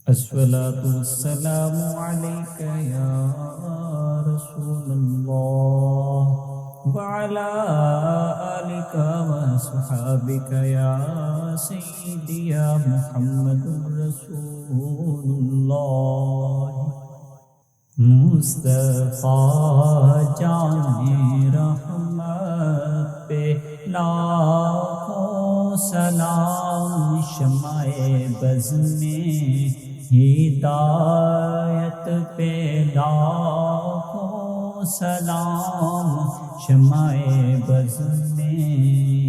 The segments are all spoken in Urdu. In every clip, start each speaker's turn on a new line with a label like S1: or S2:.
S1: الصلاة والسلام عليك يا رسول الله وعلى آلك وصحابك يا سيدي يا محمد رسول الله مصطفیٰ جان رحمت پہ لاکھوں سلام، شمع بز میں ہدایت پہ لاکھوں سلام، شمع بز میں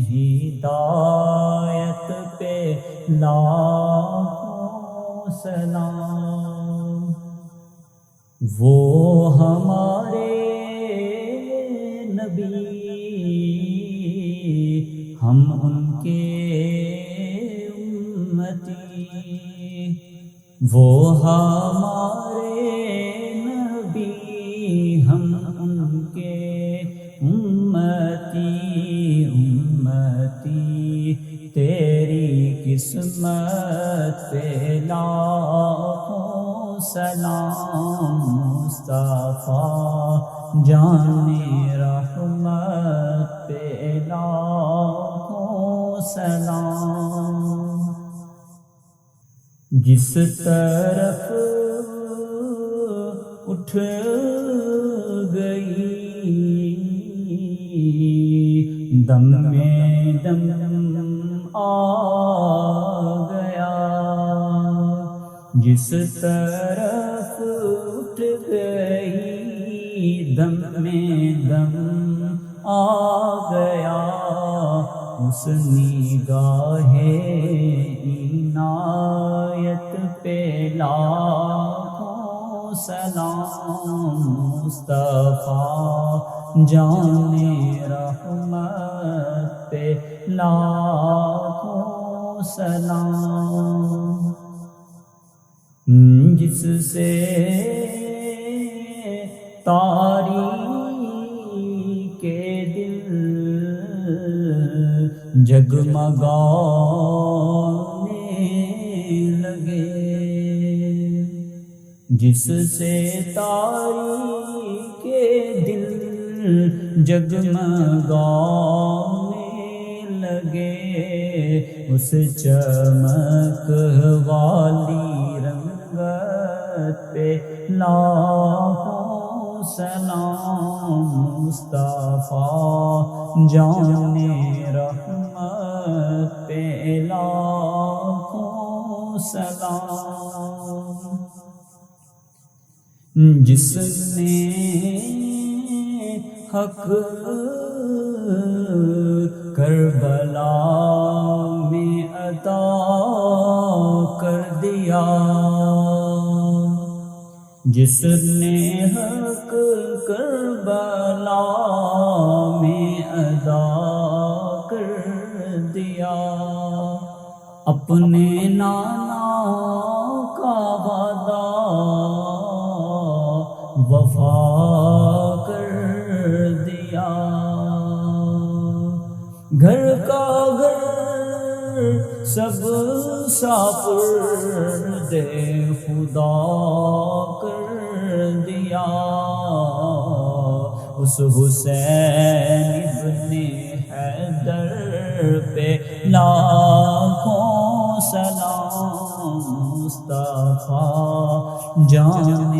S1: ہدایت پہ لاکھوں سلام۔ وہ ہمارے نبی، ہم ان کے امتی، وہ ہمارے نبی، ہم ان کے امتی، تیری قسمت پہ لاکھوں سلام، مصطفیٰ جان رحمت پہ لاکھوں سلام۔ جس طرف اٹھ گئی دم میں دم آ گیا، جس طرف اٹھ گئی دم میں دم آ گیا، اس نگاہ عنایت پہ لاکھوں سلام، مصطفیٰ جان رحمت پہ لاکھوں سلام۔ جس سے تاریک دل جگمگانے لگے، جس سے تاریک دل جگمگانے لگے، اس چمک والی رنگت پہ لاکھوں سلام، مصطفیٰ جان رحمت پہ لاکھوں سلام۔ جس نے حق کربلا میں عطا کر دیا، جس نے حق کربلا میں ادا کر دیا، اپنے نانا کا وعدہ وفا کر دیا، گھر کا گھر سب سپرد خدا کر دیا، اس حسین ابن حیدر پہ لاکھوں سلام، مصطفیٰ جان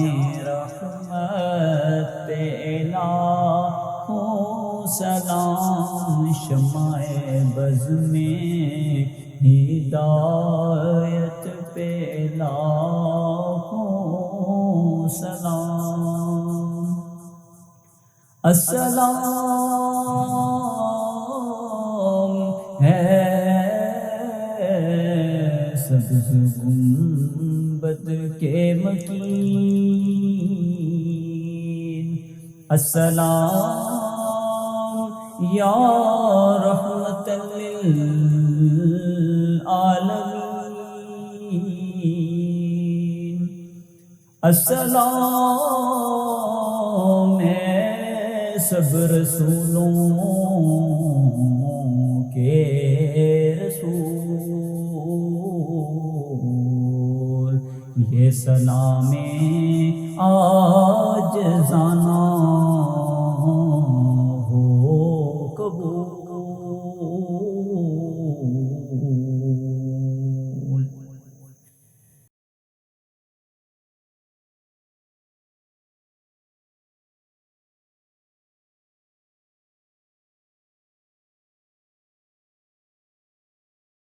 S1: رحمت پہ لاکھوں سلام، شمع بز میں ہدایت پہ لاکھوں سلام۔ السلام ہے سبز گنبد کے مکین، السلام یا رحمت للعالمین، السلام ہے سب رسولوں کے رسول، یہ سلام آج زانا